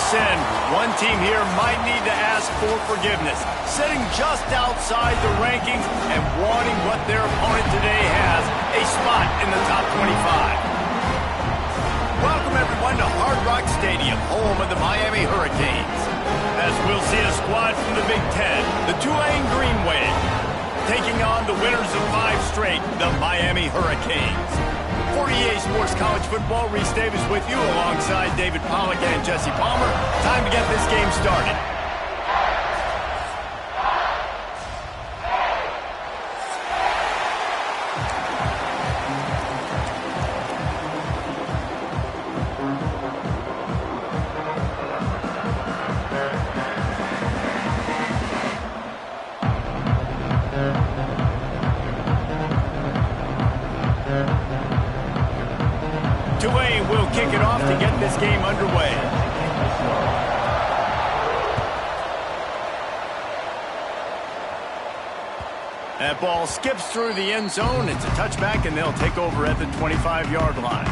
sin. One team here might need to ask for forgiveness, sitting just outside the rankings and wanting what their opponent today has, a spot in the top 25. Welcome, everyone, to Hard Rock Stadium, home of the Miami Hurricanes. As we'll see a squad from the Big Ten, the Tulane Green Wave, taking on the winners of 5 straight, the Miami Hurricanes. For EA Sports College Football, Reese Davis with you alongside David Pollack and Jesse Palmer. Time to get this game started. Tulane will kick it off to get this game underway. That ball skips through the end zone. It's a touchback, and they'll take over at the 25-yard line.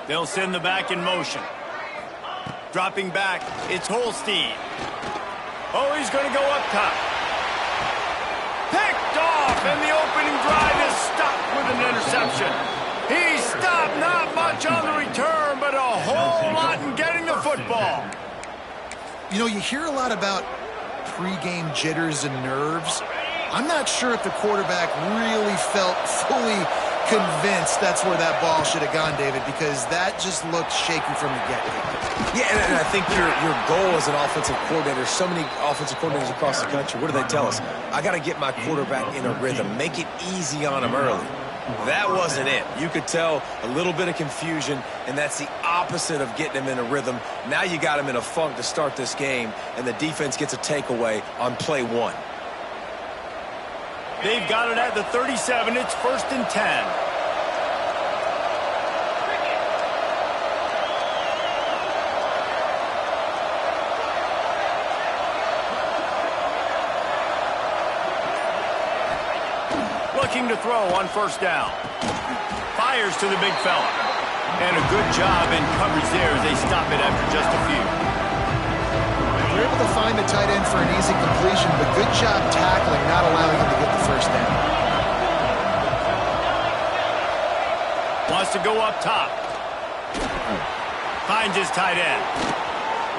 They'll send the back in motion. Dropping back, it's Holstein. Oh, he's going to go up top. Picked off, and the opening drive is stopped with an interception. He stopped, not much on the return, but a whole lot in getting the football. You know, you hear a lot about pregame jitters and nerves. I'm not sure if the quarterback really felt fully convinced that's where that ball should have gone, David, because that just looked shaky from the get-go. Yeah, and I think your goal as an offensive coordinator, so many offensive coordinators across the country, what do they tell us? I got to get my quarterback in a rhythm, make it easy on him early. That wasn't it. You could tell a little bit of confusion, and that's the opposite of getting him in a rhythm. Now you got him in a funk to start this game, and the defense gets a takeaway on play 1. They've got it at the 37. It's 1st and 10. Looking to throw on 1st down. Fires to the big fella. And a good job in coverage there as they stop it after just a few. They're able to find the tight end for an easy completion, but good job tackling, not allowing him to get the 1st down. Wants to go up top. Finds his tight end.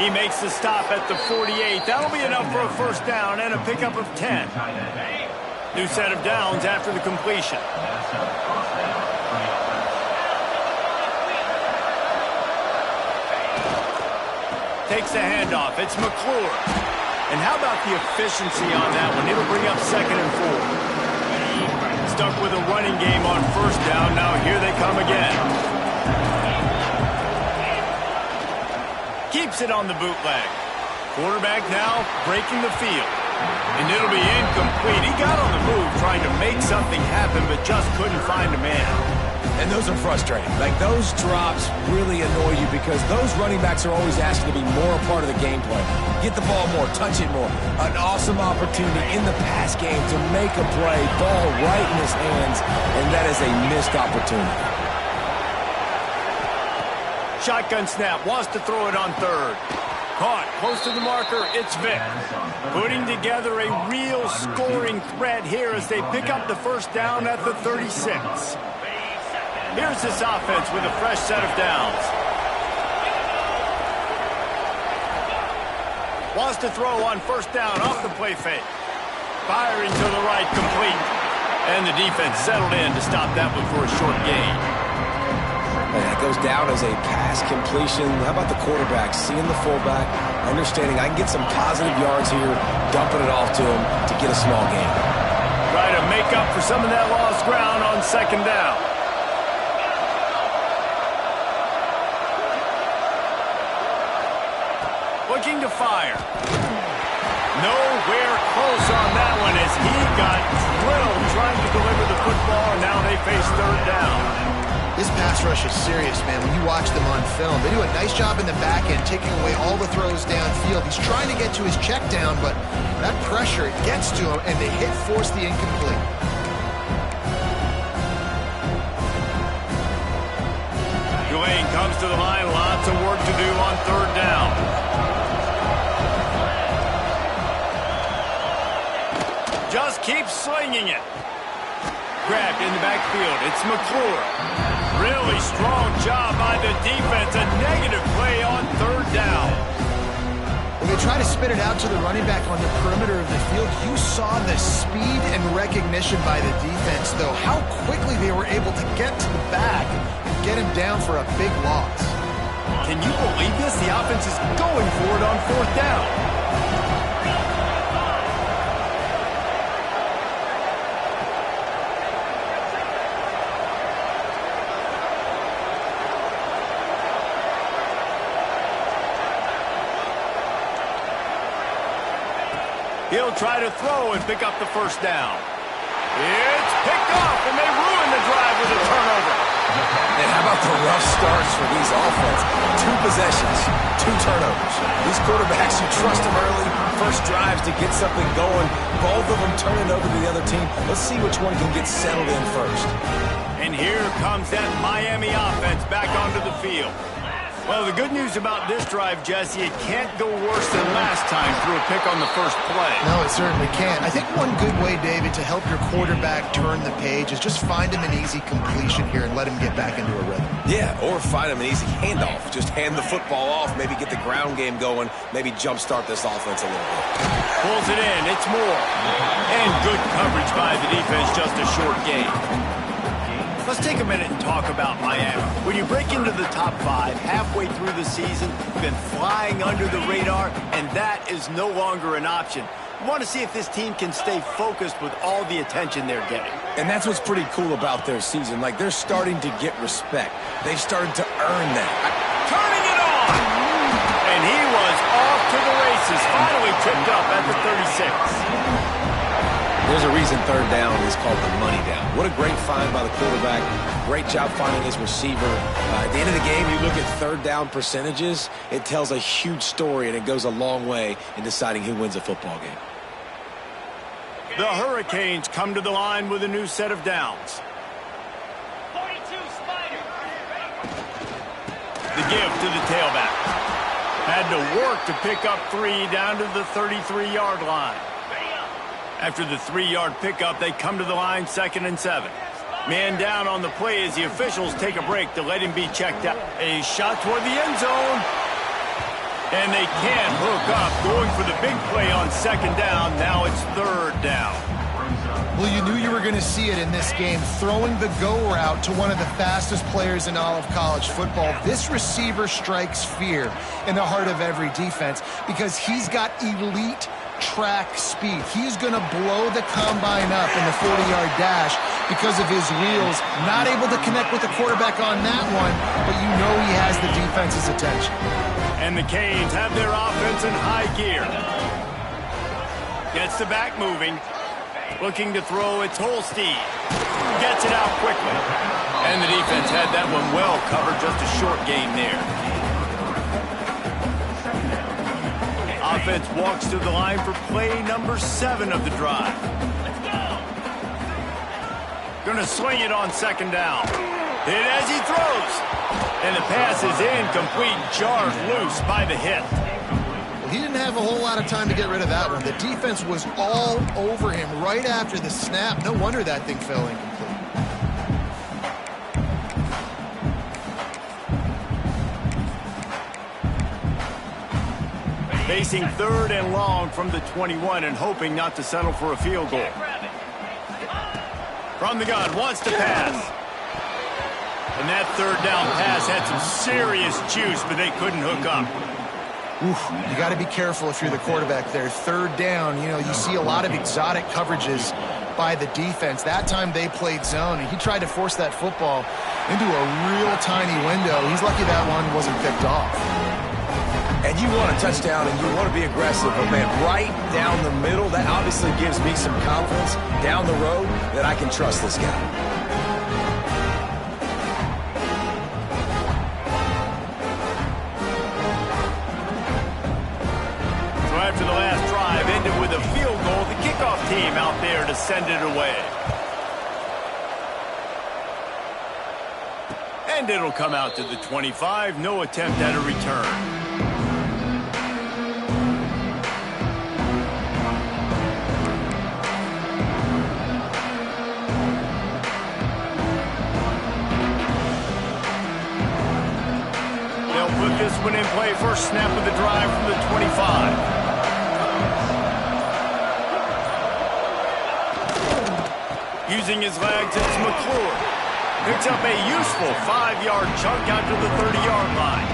He makes the stop at the 48. That'll be enough for a 1st down and a pickup of 10. New set of downs after the completion. Takes the handoff. It's McClure. And how about the efficiency on that one? It'll bring up 2nd and 4. Stuck with a running game on 1st down. Now here they come again. Keeps it on the bootleg. Quarterback now breaking the field. And it'll be incomplete. He got on the move trying to make something happen, but just couldn't find a man. And those are frustrating. Like, those drops really annoy you because those running backs are always asking to be more a part of the game plan. Get the ball more, touch it more. An awesome opportunity in the pass game to make a play, ball right in his hands, and that is a missed opportunity. Shotgun snap, wants to throw it on 3rd. Caught, close to the marker, it's Vick. Putting together a real scoring threat here as they pick up the 1st down at the 36. Here's this offense with a fresh set of downs. Wants to throw on 1st down off the play fake. Firing to the right, complete. And the defense settled in to stop that one for a short gain. And that goes down as a pass completion. How about the quarterback seeing the fullback, understanding I can get some positive yards here, dumping it off to him to get a small gain. Try to make up for some of that lost ground on 2nd down. Looking to fire. Nowhere close on that one as he got drilled trying to deliver the football, and now they face 3rd down. This pass rush is serious, man. When you watch them on film, they do a nice job in the back end, taking away all the throws downfield. He's trying to get to his check down, but that pressure gets to him, and they force the incomplete. Tulane comes to the line. Lots of work to do on third down. Just keep slinging it. Grabbed in the backfield. It's McClure. Really strong job by the defense. A negative play on third down. When they try to spit it out to the running back on the perimeter of the field, you saw the speed and recognition by the defense, though, how quickly they were able to get to the back and get him down for a big loss. Can you believe this? The offense is going for it on fourth down. He'll try to throw and pick up the first down. It's picked up, and they ruin the drive with a turnover. And how about the rough starts for these offense? 2 possessions, 2 turnovers. These quarterbacks, you trust them early, first drives to get something going. Both of them turning over to the other team. Let's see which one can get settled in first. And here comes that Miami offense back onto the field. Well, the good news about this drive, Jesse, it can't go worse than last time through a pick on the first play. No, it certainly can't. I think one good way, David, to help your quarterback turn the page is just find him an easy completion here and let him get back into a rhythm. Yeah, or find him an easy handoff. Just hand the football off, maybe get the ground game going, maybe jumpstart this offense a little bit. Pulls it in, it's more. And good coverage by the defense, just a short gain. Let's take a minute and talk about Miami. When you break into the top 5 halfway through the season, you've been flying under the radar, and that is no longer an option. You want to see if this team can stay focused with all the attention they're getting. And that's what's pretty cool about their season. Like, they're starting to get respect. They've started to earn that. Turning it on! And he was off to the races, finally tripped up at the 36. There's a reason third down is called the money down. What a great find by the quarterback. Great job finding his receiver. At the end of the game, you look at third down percentages, it tells a huge story, and it goes a long way in deciding who wins a football game. The Hurricanes come to the line with a new set of downs. 42 Spider. The give to the tailback. Had to work to pick up 3 down to the 33-yard line. After the 3-yard pickup, they come to the line 2nd and 7. Man down on the play as the officials take a break to let him be checked out. A shot toward the end zone. And they can't hook up. Going for the big play on 2nd down. Now it's 3rd down. Well, you knew you were going to see it in this game, throwing the go route to one of the fastest players in all of college football. This receiver strikes fear in the heart of every defense because he's got elite track speed. He's going to blow the combine up in the 40-yard dash because of his wheels. Not able to connect with the quarterback on that one, but you know he has the defense's attention. And the Canes have their offense in high gear. Gets the back moving. Looking to throw, it's Holstein. Gets it out quickly. And the defense had that one well covered, just a short gain there. Offense walks to the line for play number 7 of the drive. Gonna swing it on 2nd down. Hit as he throws. And the pass is incomplete, jarred loose by the hit. Well, he didn't have a whole lot of time to get rid of that one. The defense was all over him right after the snap. No wonder that thing fell incomplete. Facing 3rd and long from the 21 and hoping not to settle for a field goal. From the gun, wants to pass. And that 3rd down pass had some serious juice, but they couldn't hook up. Oof, you got to be careful if you're the quarterback there. 3rd down, you see a lot of exotic coverages by the defense. That time they played zone, and he tried to force that football into a real tiny window. He's lucky that one wasn't picked off. And you want a touchdown and you want to be aggressive, but man, right down the middle, that obviously gives me some confidence down the road that I can trust this guy. a field goal. The kickoff team out there to send it away. And it'll come out to the 25. No attempt at a return. Put this one in play. First snap of the drive from the 25. Using his legs, it's McClure. Picks up a useful 5-yard chunk out to the 30-yard line.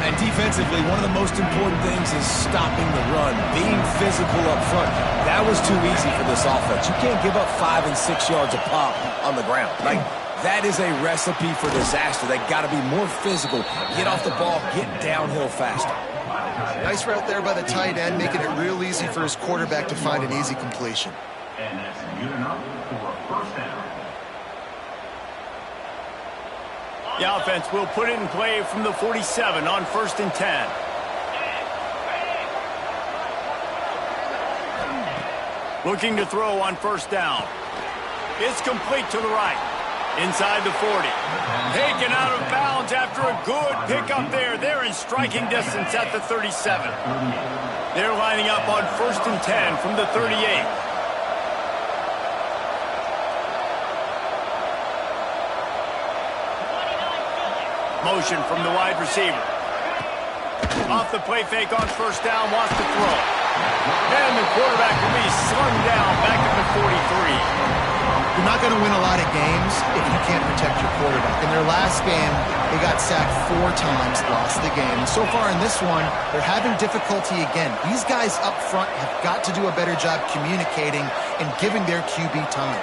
And defensively, one of the most important things is stopping the run, being physical up front. That was too easy for this offense. You can't give up 5 and 6 yards a pop on the ground. That is a recipe for disaster. They got to be more physical, get off the ball, get downhill faster. Nice route there by the tight end, making it real easy for his quarterback to find an easy completion. And that's good enough for a first down. The offense will put it in play from the 47 on 1st and 10. Looking to throw on 1st down. It's complete to the right. Inside the 40. Taken out of bounds after a good pickup there. They're in striking distance at the 37. They're lining up on 1st and 10 from the 38. Motion from the wide receiver. Off the play fake on 1st down, wants to throw. And the quarterback will be slung down back at the 43. You're not going to win a lot of games if you can't protect your quarterback. In their last game, they got sacked 4 times, lost the game. And so far in this one, they're having difficulty again. These guys up front have got to do a better job communicating and giving their QB time.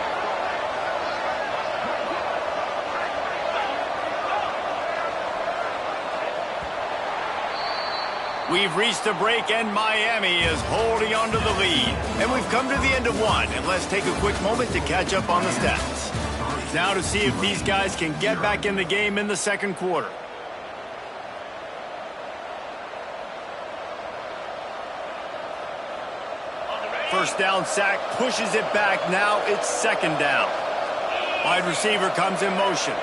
We've reached a break, and Miami is holding on to the lead. And we've come to the end of one, and let's take a quick moment to catch up on the stats. Now to see if these guys can get back in the game in the second quarter. First down sack, pushes it back. Now it's 2nd down. Wide receiver comes in motion.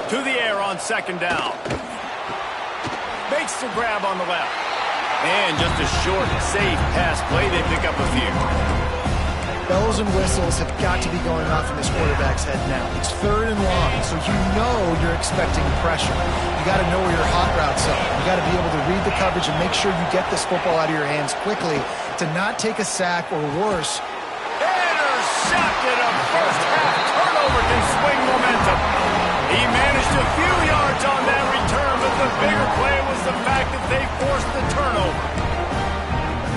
To the air on 2nd down. Makes the grab on the left. And just a short, safe pass play. They pick up a few. Bells and whistles have got to be going off in this quarterback's head now. It's 3rd and long, so you know you're expecting pressure. You got to know where your hot routes are. You got to be able to read the coverage and make sure you get this football out of your hands quickly to not take a sack or worse. Intercepted. A first half turnover can swing momentum. He managed a few yards on that return, but the bigger play was the fact that they forced the turnover.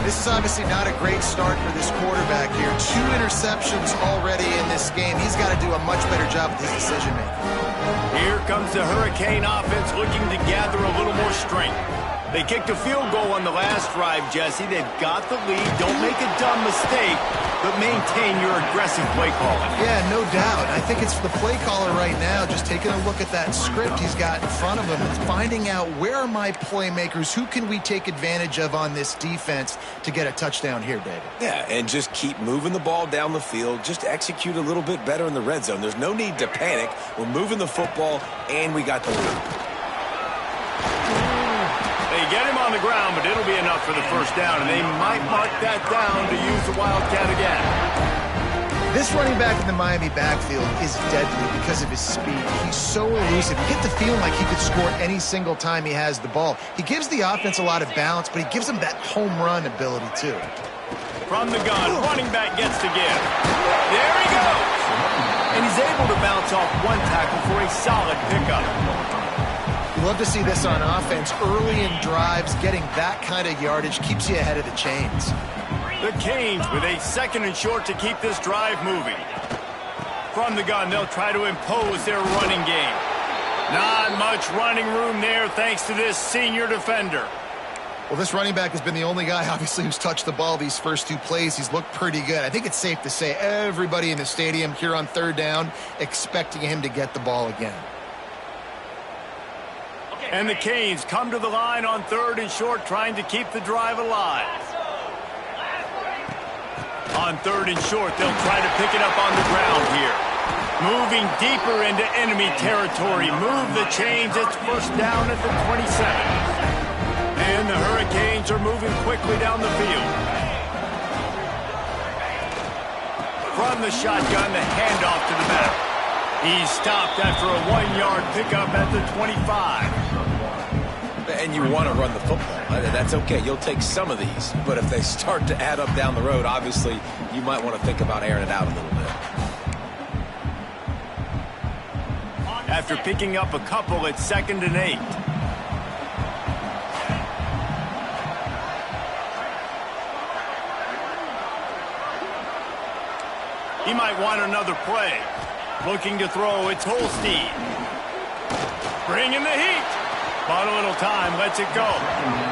This is obviously not a great start for this quarterback here. 2 interceptions already in this game. He's got to do a much better job with his decision-making. Here comes the Hurricane offense looking to gather a little more strength. They kicked a field goal on the last drive, Jesse. They've got the lead. Don't make a dumb mistake, but maintain your aggressive play calling. Yeah, no doubt. I think it's the play caller right now just taking a look at that script he's got in front of him and finding out where are my playmakers, who can we take advantage of on this defense to get a touchdown here, David. Yeah, and just keep moving the ball down the field. Just execute a little bit better in the red zone. There's no need to panic. We're moving the football, and we got the lead. They get him on the ground, but it'll be enough for the first down, and they might mark that down to use the Wildcat again. This running back in the Miami backfield is deadly because of his speed. He's so elusive. You get the feeling like he could score any single time he has the ball. He gives the offense a lot of balance, but he gives them that home run ability, too. From the gun, running back gets to give. There he goes! And he's able to bounce off one tackle for a solid pickup. You love to see this on offense. Early in drives, getting that kind of yardage keeps you ahead of the chains. The Canes with a 2nd and short to keep this drive moving. From the gun, they'll try to impose their running game. Not much running room there thanks to this senior defender. Well, this running back has been the only guy, obviously, who's touched the ball these first 2 plays. He's looked pretty good. I think it's safe to say everybody in the stadium here on 3rd down expecting him to get the ball again. And the Canes come to the line on 3rd and short, trying to keep the drive alive. On 3rd and short, they'll try to pick it up on the ground here. Moving deeper into enemy territory. Move the chains. It's first down at the 27. And the Hurricanes are moving quickly down the field. From the shotgun, the handoff to the back. He's stopped after a 1-yard pickup at the 25. And you want to run the football. That's okay. You'll take some of these. But if they start to add up down the road, obviously, you might want to think about airing it out a little bit. After picking up a couple, it's 2nd and 8. He might want another play. Looking to throw, it's Holstein. Bringing the heat. Bought a little time, lets it go.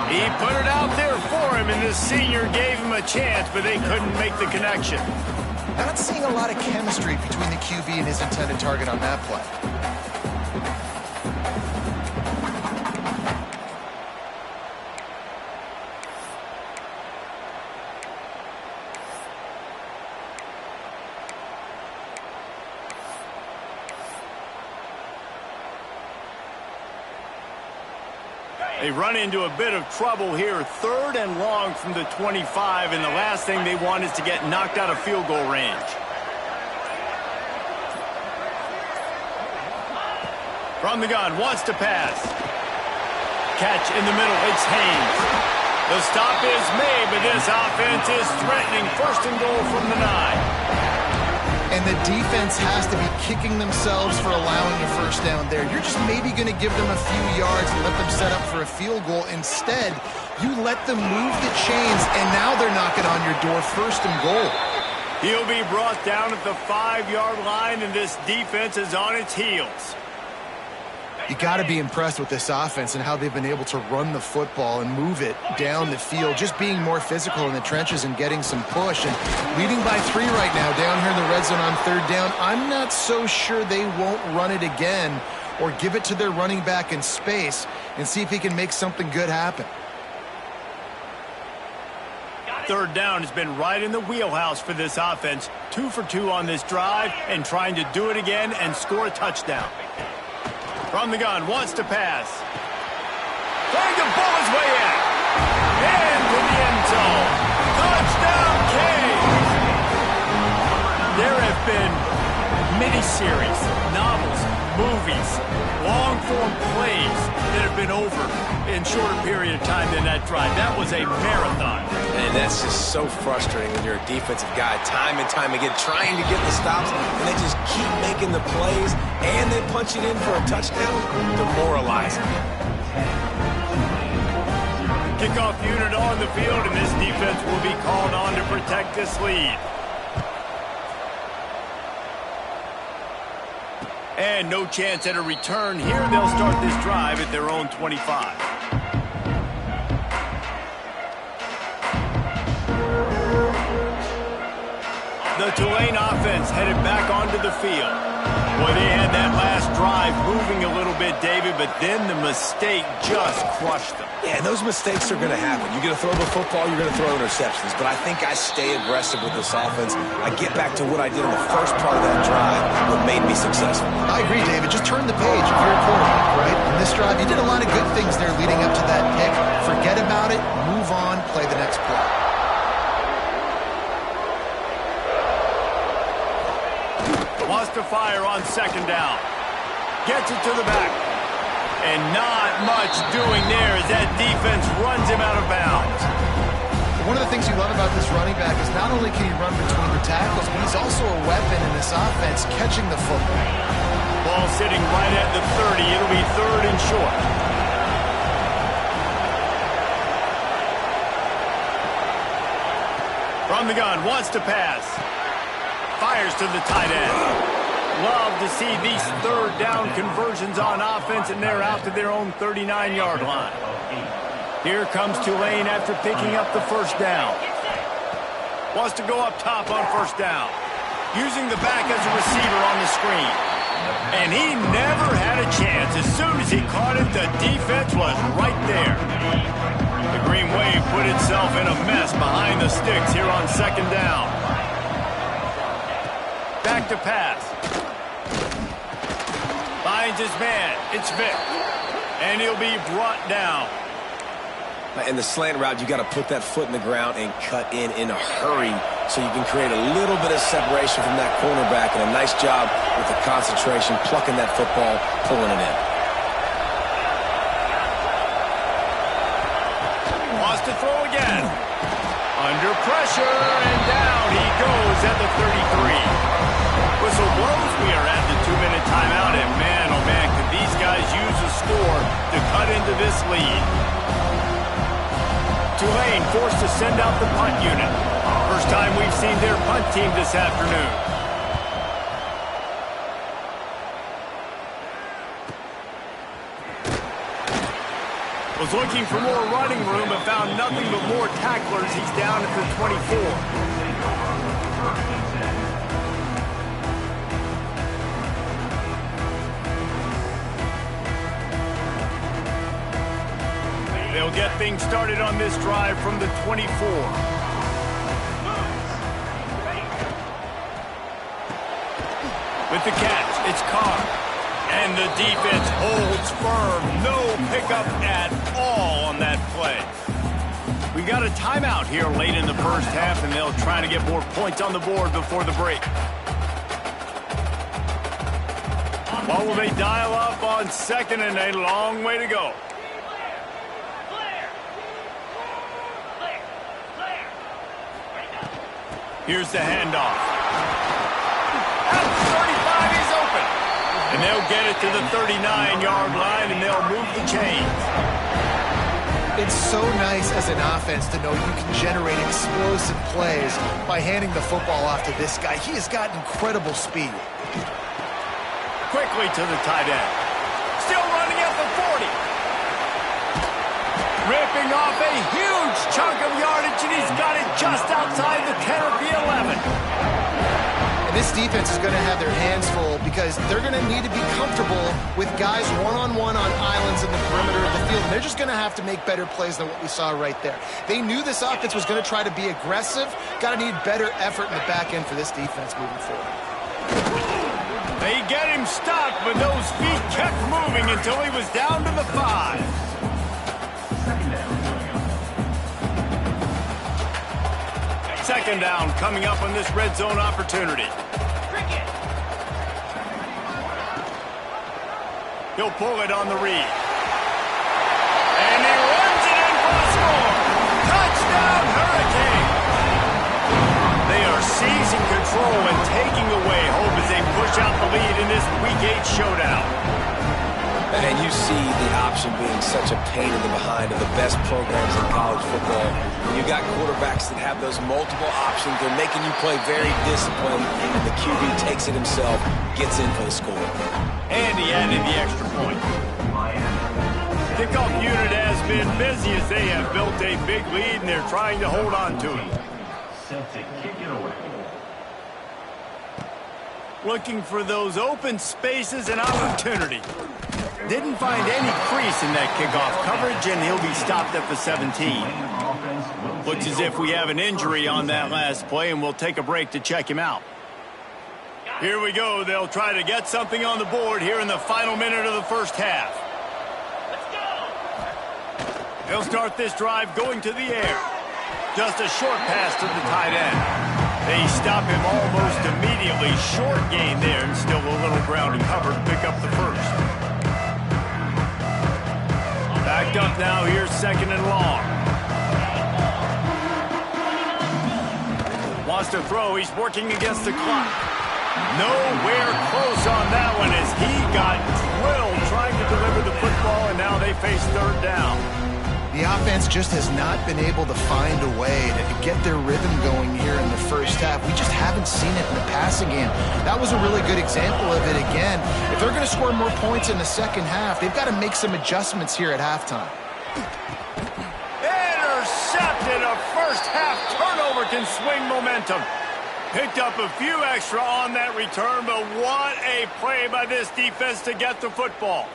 He put it out there for him, and the senior gave him a chance, but they couldn't make the connection. Not seeing a lot of chemistry between the QB and his intended target on that play. They run into a bit of trouble here. 3rd and long from the 25, and the last thing they want is to get knocked out of field goal range. From the gun, wants to pass. Catch in the middle, it's Haynes. The stop is made, but this offense is threatening. 1st and goal from the 9. And the defense has to be kicking themselves for allowing a first down there. You're just maybe going to give them a few yards and let them set up for a field goal. Instead, you let them move the chains, and now they're knocking on your door. 1st and goal. He'll be brought down at the 5-yard line, and this defense is on its heels. You got to be impressed with this offense and how they've been able to run the football and move it down the field, just being more physical in the trenches and getting some push. And leading by 3 right now down here in the red zone on 3rd down. I'm not so sure they won't run it again or give it to their running back in space and see if he can make something good happen. 3rd down has been right in the wheelhouse for this offense. 2 for 2 on this drive and trying to do it again and score a touchdown. From the gun, wants to pass. Trying to pull his way in. Into the end zone. Touchdown, Canes! There have been miniseries, novels, movies, long-form plays that have been over in shorter period of time than that drive. That was a marathon. And that's just so frustrating when you're a defensive guy, time and time again, trying to get the stops, and they just keep making the plays, and they punch it in for a touchdown. Demoralizing. Kickoff unit on the field, and this defense will be called on to protect this lead. And no chance at a return here. They'll start this drive at their own 25. The Tulane offense headed back onto the field. Boy, they had that last drive moving a little bit, David, but then the mistake just crushed them. Yeah, and those mistakes are going to happen. You're going to throw the football, you're going to throw interceptions. But I think I stay aggressive with this offense. I get back to what I did in the first part of that drive, what made me successful. I agree, David. Just turn the page if you're a quarterback, right? In this drive, you did a lot of good things there leading up to that pick. Forget about it, move on, play the next play. Wants to fire on 2nd down. Gets it to the back. And not much doing there as that defense runs him out of bounds. One of the things you love about this running back is not only can he run between the tackles, but he's also a weapon in this offense catching the football. Ball sitting right at the 30. It'll be 3rd and short. From the gun, wants to pass. Fires to the tight end. Love to see these 3rd down conversions on offense, and they're out to their own 39-yard line. Here comes Tulane after picking up the 1st down. Wants to go up top on 1st down. Using the back as a receiver on the screen. And he never had a chance. As soon as he caught it, the defense was right there. The Green Wave put itself in a mess behind the sticks here on second down. Back to pass. Finds his man. It's Vic. And he'll be brought down. In the slant route, you got to put that foot in the ground and cut in a hurry so you can create a little bit of separation from that cornerback, and a nice job with the concentration, plucking that football, pulling it in. Wants to throw again. Under pressure, and down he goes at the 33. Whistle blows. We are at the 2-minute timeout, and man, oh man, could these guys use a score to cut into this lead. Tulane forced to send out the punt unit. First time we've seen their punt team this afternoon. Was looking for more running room but found nothing but more tacklers. He's down at the 24. They'll get things started on this drive from the 24. With the catch, it's Carr. And the defense holds firm. No pickup at all on that play. We got a timeout here late in the first half, and they'll try to get more points on the board before the break. What will they dial up on second, and a long way to go? Here's the handoff. At the 35, he's open. And they'll get it to the 39-yard line, and they'll move the chains. It's so nice as an offense to know you can generate explosive plays by handing the football off to this guy. He has got incredible speed. Quickly to the tight end. Still running at the 40. Ripping off a huge chunk of yardage, and he's got it just outside the 10 of the 11. And this defense is going to have their hands full because they're going to need to be comfortable with guys one-on-one on islands in the perimeter of the field. And they're just going to have to make better plays than what we saw right there. They knew this offense was going to try to be aggressive. Got to need better effort in the back end for this defense moving forward. They get him stopped, but those feet kept moving until he was down to the 5. Second down coming up on this red zone opportunity. He'll pull it on the read. And he runs it in for a score. Touchdown, Hurricane. They are seizing control and taking away hope as they push out the lead in this Week 8 showdown. And you see the option being such a pain in the behind of the best programs in college football. When you got quarterbacks that have those multiple options, they're making you play very disciplined, and the QB takes it himself, gets in for the score. And he added the extra point. Kickoff unit has been busy as they have built a big lead, and they're trying to hold on to it. Set to kick it away. Looking for those open spaces and opportunity. Didn't find any crease in that kickoff coverage, and he'll be stopped at the 17. Looks as if we have an injury on that last play, and we'll take a break to check him out. Here we go. They'll try to get something on the board here in the final minute of the first half. They'll start this drive going to the air. Just a short pass to the tight end. They stop him almost immediately. Short gain there, and still a little ground to cover to pick up the first. Backed up now, here's second and long. Wants to throw, he's working against the clock. Nowhere close on that one as he got drilled trying to deliver the football, and now they face third down. The offense just has not been able to find a way to get their rhythm going here in the first half. We just haven't seen it in the passing game. That was a really good example of it again. If they're going to score more points in the second half, they've got to make some adjustments here at halftime. Intercepted. A first half turnover can swing momentum. Picked up a few extra on that return, but what a play by this defense to get the football.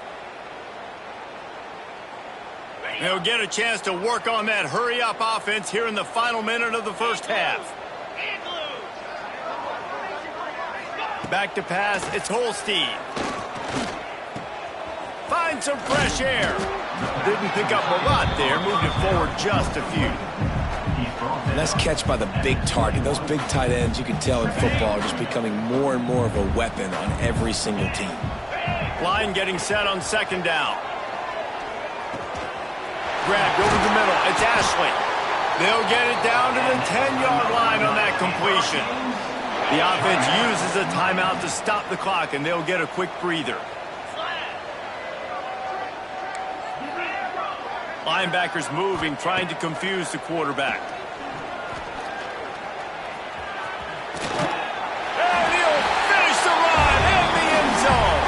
They'll get a chance to work on that hurry-up offense here in the final minute of the first half. Back to pass, it's Holstein. Find some fresh air. Didn't pick up a lot there, moved it forward just a few. Nice catch by the big target. Those big tight ends, you can tell in football, are just becoming more and more of a weapon on every single team. Line getting set on second down. Grabbed over the middle. It's Ashley. They'll get it down to the 10-yard line on that completion. The offense uses a timeout to stop the clock, and they'll get a quick breather. Linebackers moving, trying to confuse the quarterback. And he'll finish the run in the end zone.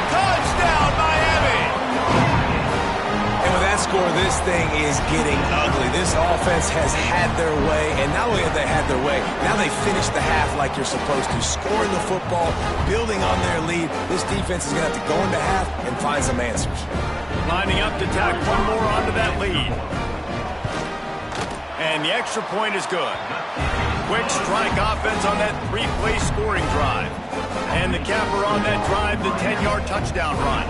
Touchdown, Miami! And with that score, this thing is getting ugly. This offense has had their way, and not only have they had their way, now they finish the half like you're supposed to, scoring the football, building on their lead. This defense is going to have to go into half and find some answers. Lining up to tack one more onto that lead. And the extra point is good. Quick strike offense on that three-play scoring drive. And the capper on that drive, the 10-yard touchdown run.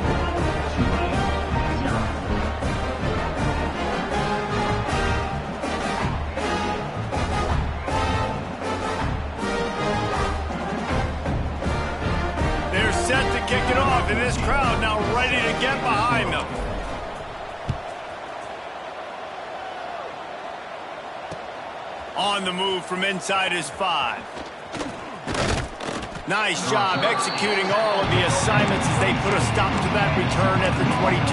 They're set to kick it off, and this crowd now ready to get behind them. On the move from inside his 5. Nice job executing all of the assignments as they put a stop to that return at the 22.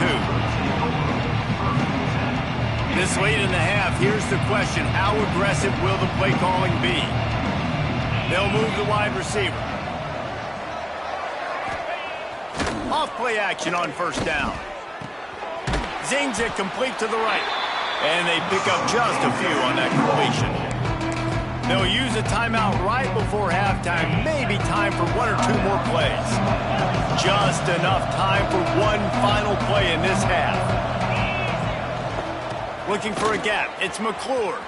This late in the half, here's the question. How aggressive will the play calling be? They'll move the wide receiver. Off play action on first down. Zings it complete to the right. And they pick up just a few on that completion. They'll use a timeout right before halftime. Maybe time for one or two more plays. Just enough time for one final play in this half. Looking for a gap. It's McClure.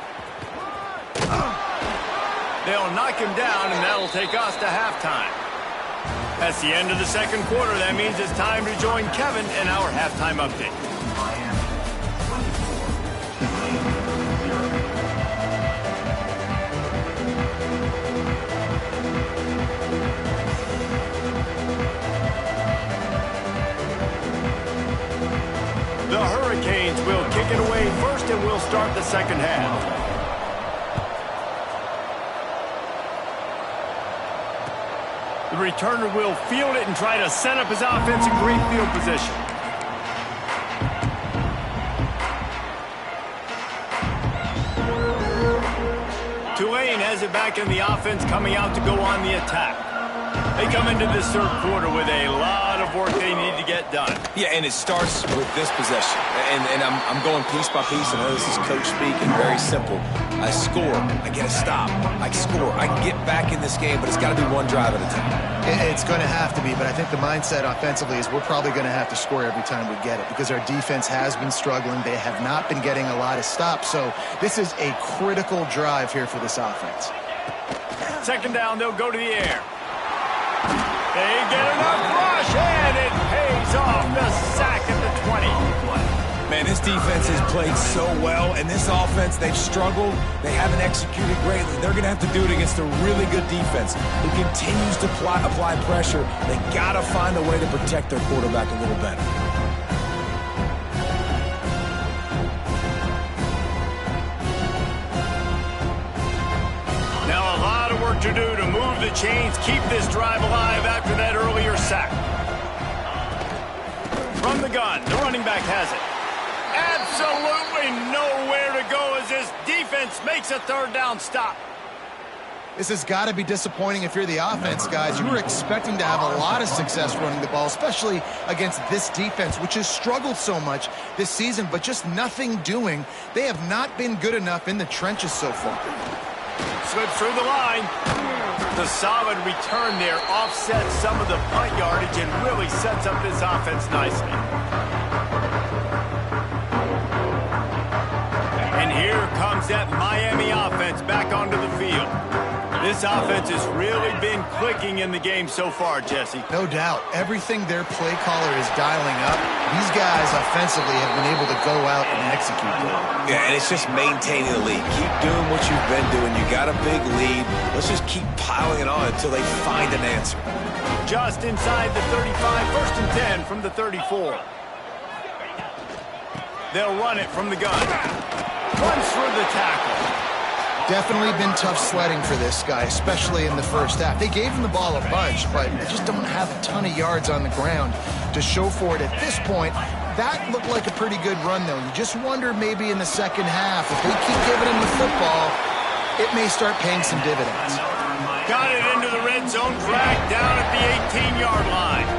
They'll knock him down, and that'll take us to halftime. That's the end of the second quarter. That means it's time to join Kevin in our halftime update. The Hurricanes will kick it away first, and we'll start the second half. The returner will field it and try to set up his offense in great field position. Tulane has it back in the offense, coming out to go on the attack. They come into this third quarter with a lot of work they need to get done. Yeah, and it starts with this possession. And I'm going piece by piece. I know this is coach speak and very simple. I score, I get a stop, I score, I get back in this game, but it's got to be one drive at a time. It's going to have to be, but I think the mindset offensively is we're probably going to have to score every time we get it because our defense has been struggling. They have not been getting a lot of stops, so this is a critical drive here for this offense. Second down, they'll go to the air. They get enough rush, and it pays off. The sack at the 20. Man, this defense has played so well, and this offense, they've struggled. They haven't executed greatly. They're going to have to do it against a really good defense who continues to apply pressure. They got to find a way to protect their quarterback a little better. Now a lot of work to do to move the chains, keep this drive alive after that earlier sack. From the gun, the running back has it. Absolutely nowhere to go as this defense makes a third down stop. This has got to be disappointing if you're the offense, guys. You were expecting to have a lot of success running the ball, especially against this defense, which has struggled so much this season, but just nothing doing. They have not been good enough in the trenches so far. slips through the line. The solid return there offsets some of the punt yardage and really sets up this offense nicely. And here comes that Miami offense back onto the field. This offense has really been clicking in the game so far, Jesse. No doubt. Everything their play caller is dialing up, these guys offensively have been able to go out and execute. Yeah, and it's just maintaining the lead. Keep doing what you've been doing. You got a big lead. Let's just keep piling it on until they find an answer. Just inside the 35, 1st and 10 from the 34. They'll run it from the gun. Runs through the tackle. Definitely been tough sledding for this guy, especially in the first half. They gave him the ball a bunch, but they just don't have a ton of yards on the ground to show for it at this point. That looked like a pretty good run, though. You just wonder maybe in the second half, if they keep giving him the football, it may start paying some dividends. Got it into the red zone, dragged down at the 18-yard line.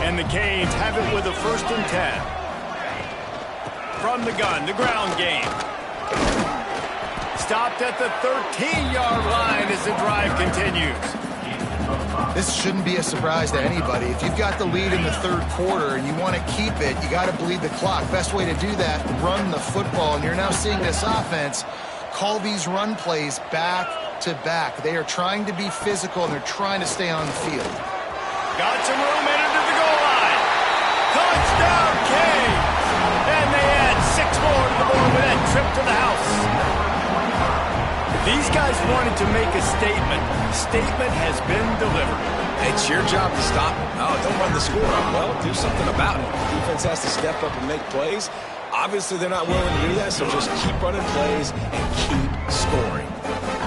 And the Canes have it with a 1st and 10. From the gun, the ground game. Stopped at the 13-yard line as the drive continues. This shouldn't be a surprise to anybody. If you've got the lead in the 3rd quarter and you want to keep it, you got to bleed the clock. Best way to do that, run the football. And you're now seeing this offense call these run plays back to back. They are trying to be physical, and they're trying to stay on the field. Got some room in into the goal line. Touchdown, Canes! And they add 6 more to the board with that trip to the house. These guys wanted to make a statement. Statement has been delivered. It's your job to stop it. Oh, don't run the score up. Well, do something about it. Defense has to step up and make plays. Obviously, they're not willing to do that, so just keep running plays and keep scoring.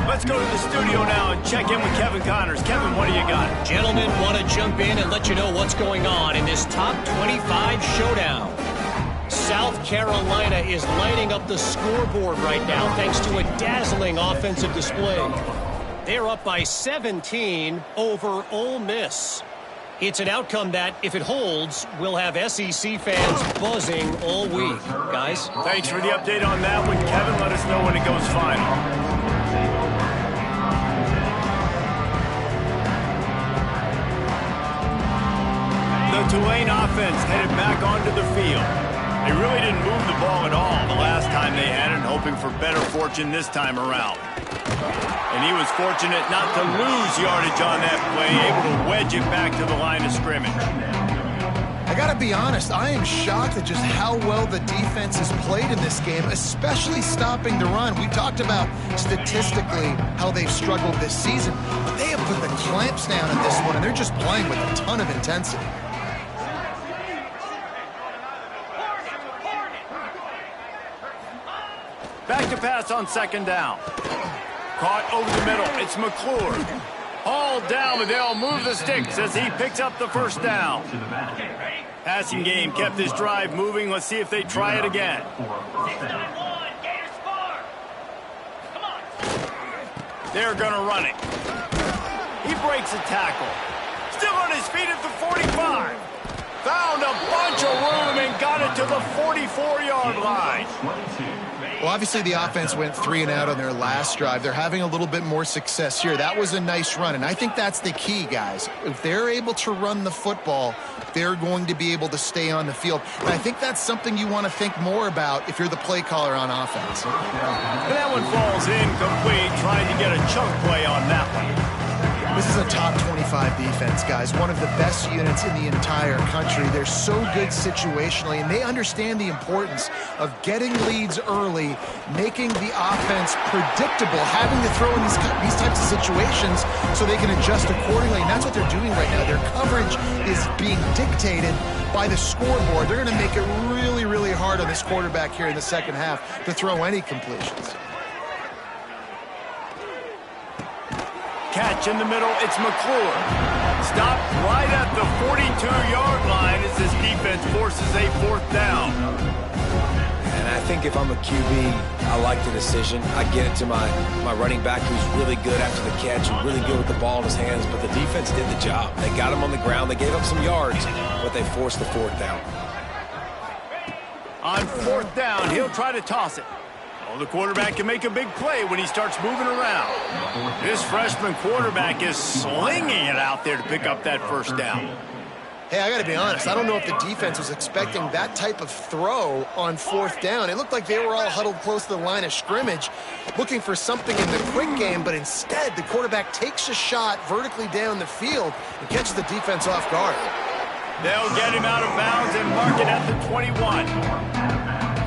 Let's go to the studio now and check in with Kevin Connors. Kevin, what do you got? Gentlemen, want to jump in and let you know what's going on in this top 25 showdown. South Carolina is lighting up the scoreboard right now thanks to a dazzling offensive display. They're up by 17 over Ole Miss. It's an outcome that, if it holds, will have SEC fans buzzing all week. Guys? Thanks for the update on that one, Kevin. Let us know when it goes final. The Tulane offense headed back onto the field. They really didn't move the ball at all the last time they had it, hoping for better fortune this time around. And he was fortunate not to lose yardage on that play, able to wedge it back to the line of scrimmage. I got to be honest, I am shocked at just how well the defense has played in this game, especially stopping the run. We talked about statistically how they've struggled this season, but they have put the clamps down in this one, and they're just playing with a ton of intensity. Back to pass on 2nd down. Caught over the middle. It's McClure. Hauled down, but they'll move the sticks as he picks up the 1st down. Passing game kept this drive moving. Let's see if they try it again. They're going to run it. He breaks a tackle. Still on his feet at the 45. Found a bunch of room and got it to the 44-yard line. Well, obviously the offense went 3 and out on their last drive. They're having a little bit more success here. That was a nice run, and I think that's the key, guys. If they're able to run the football, they're going to be able to stay on the field. And I think that's something you want to think more about if you're the play caller on offense. And that one falls incomplete, trying to get a chunk play on that one. This is a top 25 defense, guys. One of the best units in the entire country. They're so good situationally, and they understand the importance of getting leads early, making the offense predictable, having to throw in these types of situations so they can adjust accordingly. And that's what they're doing right now. Their coverage is being dictated by the scoreboard. They're going to make it really, really hard on this quarterback here in the second half to throw any completions. Catch in the middle, it's McClure. Stopped right at the 42-yard line as this defense forces a 4th down. And I think if I'm a QB, I like the decision. I get it to my running back who's really good after the catch and really good with the ball in his hands, but the defense did the job. They got him on the ground. They gave up some yards, but they forced the 4th down. On 4th down, he'll try to toss it. Well, the quarterback can make a big play when he starts moving around. This freshman quarterback is slinging it out there to pick up that first down. Hey, I got to be honest. I don't know if the defense was expecting that type of throw on fourth down. It looked like they were all huddled close to the line of scrimmage, looking for something in the quick game, but instead the quarterback takes a shot vertically down the field and catches the defense off guard. They'll get him out of bounds and mark it at the 21.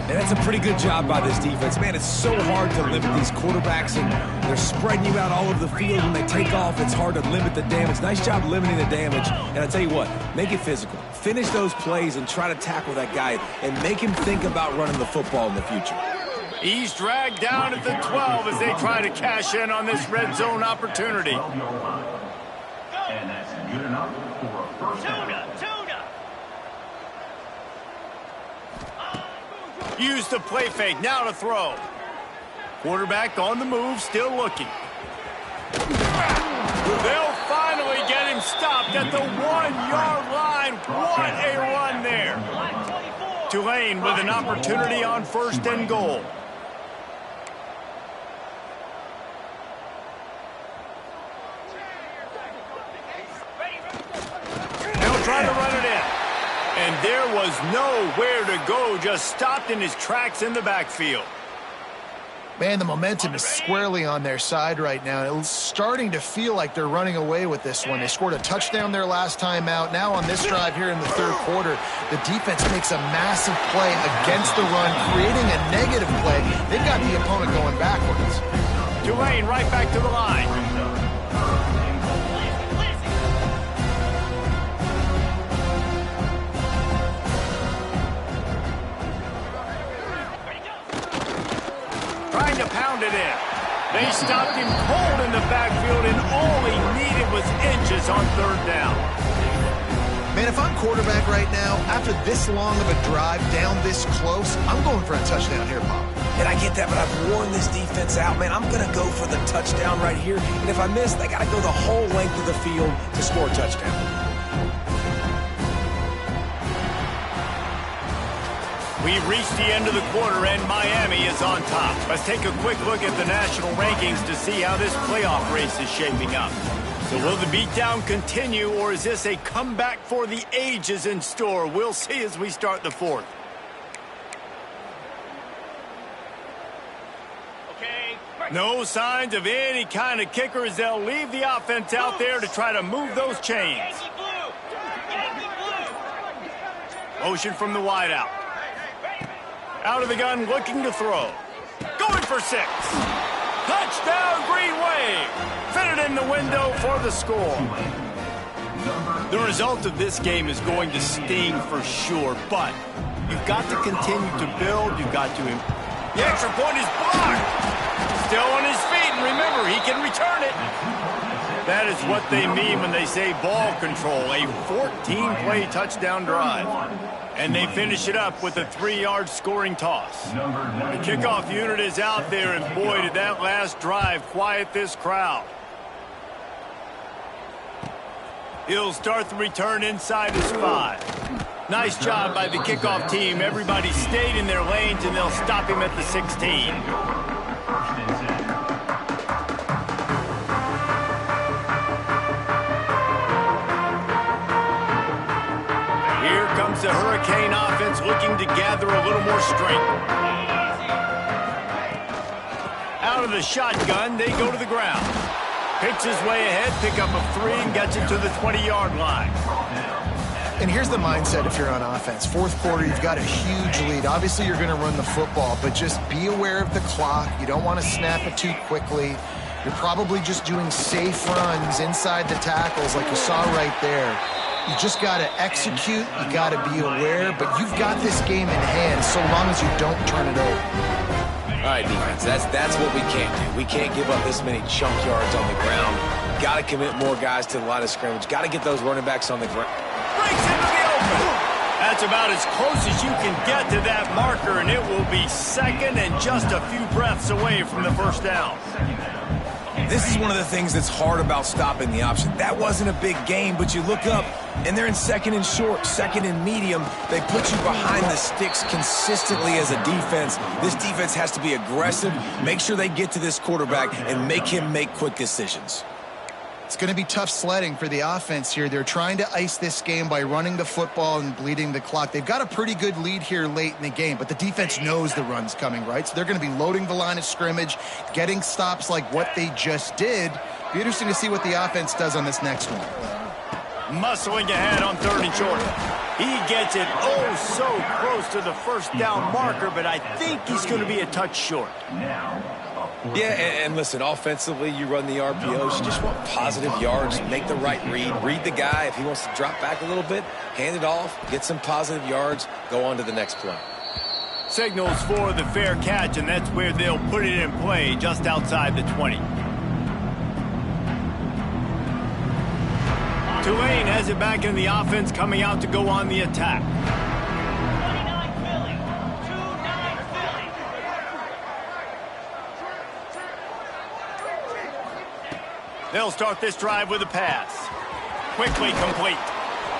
And that's a pretty good job by this defense. Man, it's so hard to limit these quarterbacks, and they're spreading you out all over the field. When they take off, it's hard to limit the damage. Nice job limiting the damage. And I tell you what, make it physical. Finish those plays and try to tackle that guy and make him think about running the football in the future. He's dragged down at the 12 as they try to cash in on this red zone opportunity. And that's good enough for a first down. Use the play fake, now to throw. Quarterback on the move, still looking. They'll finally get him stopped at the 1-yard line. What a run there. Tulane with an opportunity on first and goal. They'll try to run it in. And there was nowhere to go, just stopped in his tracks in the backfield. Man, the momentum is squarely on their side right now. It's starting to feel like they're running away with this one. They scored a touchdown their last time out. Now on this drive here in the third quarter, the defense makes a massive play against the run, creating a negative play. They've got the opponent going backwards. Tulane right back to the line. Trying to pound it in. They stopped him cold in the backfield, and all he needed was inches on third down. Man, if I'm quarterback right now, after this long of a drive down this close, I'm going for a touchdown here, Pop. And I get that, but I've worn this defense out. Man, I'm going to go for the touchdown right here. And if I miss, they got to go the whole length of the field to score a touchdown. We've reached the end of the quarter, and Miami is on top. Let's take a quick look at the national rankings to see how this playoff race is shaping up. So will the beatdown continue, or is this a comeback for the ages in store? We'll see as we start the fourth. No signs of any kind of kicker as they'll leave the offense out there to try to move those chains. Motion from the wideout. Out of the gun, looking to throw. Going for 6. Touchdown, Green Wave. Fit it in the window for the score. The result of this game is going to sting for sure, but you've got to continue to build. You've got to... The extra point is blocked. Still on his feet, and remember, he can return it. That is what they mean when they say ball control, a 14-play touchdown drive. And they finish it up with a 3-yard scoring toss. The kickoff unit is out there, and boy, did that last drive quiet this crowd. He'll start the return inside his 5. Nice job by the kickoff team. Everybody stayed in their lanes, and they'll stop him at the 16. The Hurricane offense looking to gather a little more strength. Out of the shotgun, they go to the ground. Picks his way ahead, pick up a 3, and gets it to the 20-yard line. And here's the mindset if you're on offense. Fourth quarter, you've got a huge lead. Obviously, you're going to run the football, but just be aware of the clock. You don't want to snap it too quickly. You're probably just doing safe runs inside the tackles like you saw right there. You just got to execute, you got to be aware, but you've got this game in hand so long as you don't turn it over. All right, defense, that's what we can't do. We can't give up this many chunk yards on the ground. Got to commit more guys to the line of scrimmage. Got to get those running backs on the ground. Breaks into the open. That's about as close as you can get to that marker, and it will be second and just a few breaths away from the first down. This is one of the things that's hard about stopping the option. That wasn't a big gain, but you look up, and they're in second and short, second and medium. They put you behind the sticks consistently as a defense. This defense has to be aggressive, make sure they get to this quarterback, and make him make quick decisions. It's going to be tough sledding for the offense here. They're trying to ice this game by running the football and bleeding the clock. They've got a pretty good lead here late in the game, but the defense knows the run's coming, right? So they're going to be loading the line of scrimmage, getting stops like what they just did. Be interesting to see what the offense does on this next one. Muscling ahead on 3rd and short. He gets it so close to the first down marker, but I think he's going to be a touch short. Yeah, and listen, offensively, you run the RPOs. You just want positive yards, make the right read the guy. If he wants to drop back a little bit, hand it off, get some positive yards, go on to the next play. Signals for the fair catch, and that's where they'll put it in play, just outside the 20. Tulane has it back in the offense, coming out to go on the attack. They'll start this drive with a pass. Quickly complete.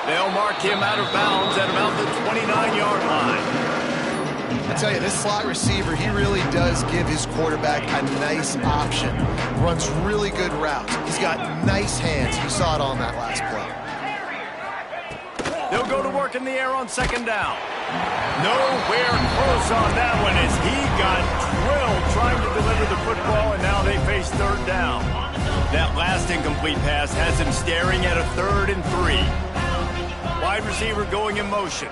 They'll mark him out of bounds at about the 29-yard line. I tell you, this slot receiver, he really does give his quarterback a nice option. Runs really good routes. He's got nice hands. You saw it on that last play. They'll go to work in the air on 2nd down. Nowhere close on that one as he got drilled trying to deliver the football, and now they face 3rd down. That last incomplete pass has him staring at a 3rd and 3. Wide receiver going in motion.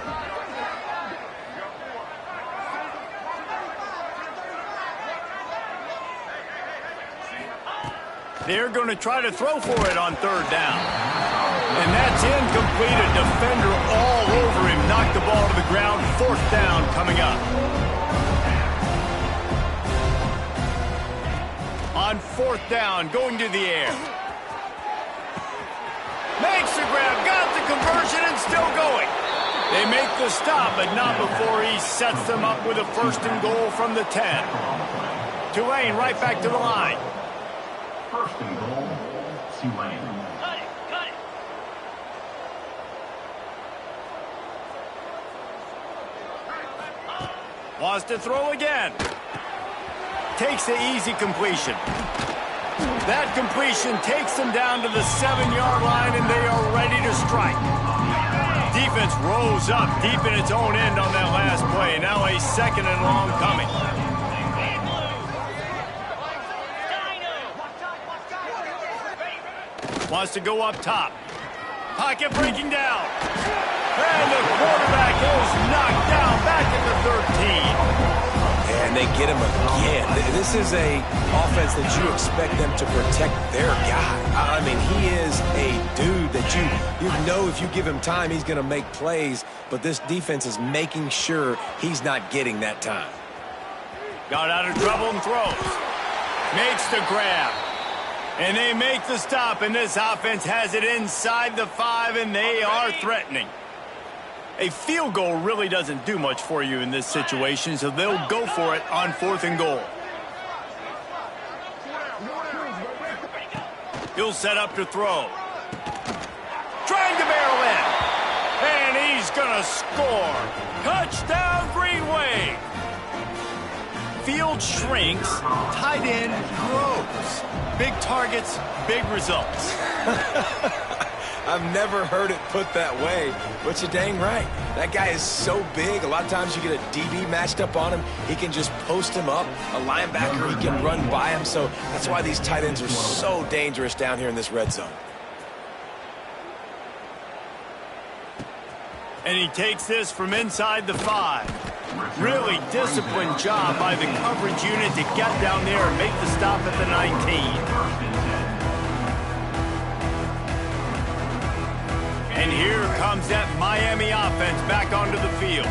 They're going to try to throw for it on 3rd down. And that's incomplete. A defender all over him. Knocked the ball to the ground. 4th down coming up. On 4th down, going to the air. Makes the grab, got the conversion, and still going. They make the stop, but not before he sets them up with a 1st and goal from the 10. Tulane right back to the line. 1st and goal, Tulane. Cut it. Wants to throw again. Takes the easy completion. That completion takes them down to the 7-yard line, and they are ready to strike. Defense rose up deep in its own end on that last play. Now a 2nd and long coming. Wants to go up top. Pocket breaking down. And the quarterback is knocked down back at the 13. And they get him again. This is a offense that you expect them to protect their guy. I mean, he is a dude that you know if you give him time, he's going to make plays. But this defense is making sure he's not getting that time. Got out of trouble and throws. Makes the grab. And they make the stop, and this offense has it inside the 5, and they are threatening. A field goal really doesn't do much for you in this situation, so they'll go for it on 4th and goal. He'll set up to throw. Trying to barrel in. And he's going to score. Touchdown, Green Wave. Field shrinks, tight end grows. Big targets, big results. I've never heard it put that way, but you're dang right. That guy is so big. A lot of times you get a DB matched up on him. He can just post him up. A linebacker, he can run by him. So that's why these tight ends are so dangerous down here in this red zone. And he takes this from inside the 5. Really disciplined job by the coverage unit to get down there and make the stop at the 19. And here comes that Miami offense back onto the field.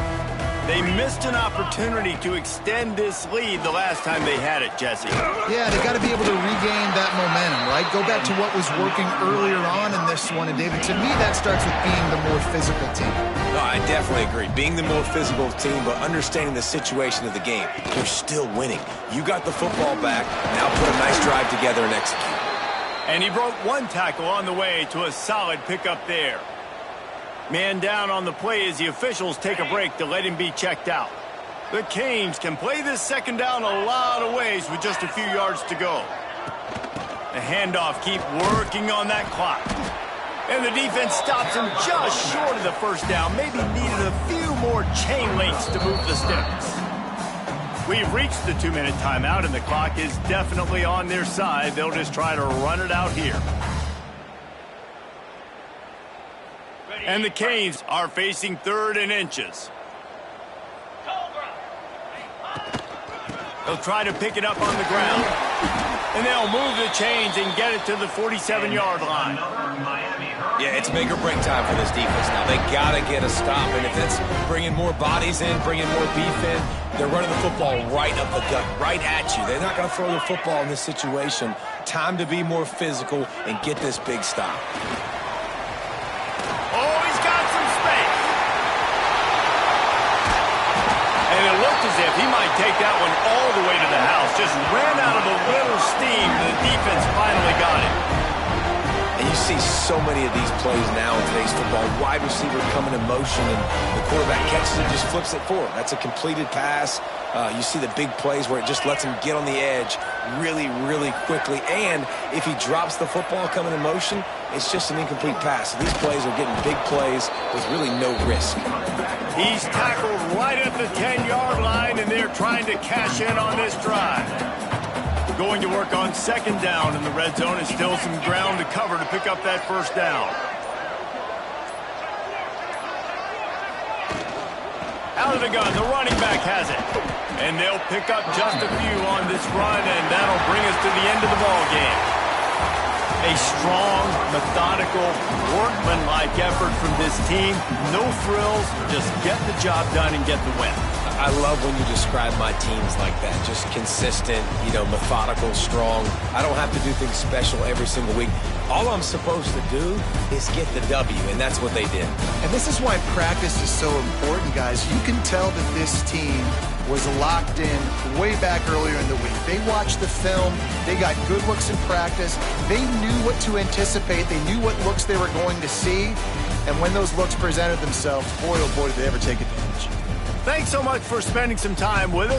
They missed an opportunity to extend this lead the last time they had it, Jesse. Yeah, they got to be able to regain that momentum, right? go back to what was working earlier on in this one. And, David, to me, that starts with being the more physical team. No, I definitely agree. Being the more physical team, but understanding the situation of the game. You're still winning. You got the football back. Now put a nice drive together and execute. And he broke one tackle on the way to a solid pickup there. Man down on the play as the officials take a break to let him be checked out. The Canes can play this second down a lot of ways with just a few yards to go. The handoff, keep working on that clock. And the defense stops him just short of the first down. Maybe needed a few more chain links to move the sticks. We've reached the 2-minute timeout, and the clock is definitely on their side. They'll just try to run it out here. And the Canes are facing 3rd and inches. They'll try to pick it up on the ground. And they'll move the chains and get it to the 47-yard line. Yeah, it's make or break time for this defense now. They got to get a stop. And if that's bringing more bodies in, bringing more beef in, they're running the football right up the gut, right at you. They're not going to throw the football in this situation. Time to be more physical and get this big stop. Oh, he's got some space. And it looked as if he might take that one all the way to the house. Just ran out of a little steam. The defense finally got it. And you see so many of these plays now in today's football. Wide receiver coming in motion, and the quarterback catches it, just flips it forward. That's a completed pass. You see the big plays where it just lets him get on the edge really, really quickly. And if he drops the football coming in motion, it's just an incomplete pass. So these plays are getting big plays with really no risk. He's tackled right at the 10-yard line, and they're trying to cash in on this drive. Going to work on 2nd down in the red zone, and still some ground to cover to pick up that 1st down. Out of the gun, the running back has it. And they'll pick up just a few on this run, and that'll bring us to the end of the ball game. A strong, methodical, workmanlike effort from this team. No frills, just get the job done and get the win. I love when you describe my teams like that. Just consistent, methodical, strong. I don't have to do things special every single week. All I'm supposed to do is get the W, and that's what they did. And this is why practice is so important, guys. You can tell that this team was locked in way back earlier in the week. They watched the film. They got good looks in practice. They knew what to anticipate. They knew what looks they were going to see. And when those looks presented themselves, boy, oh boy, did they ever take advantage. Thanks so much for spending some time with us.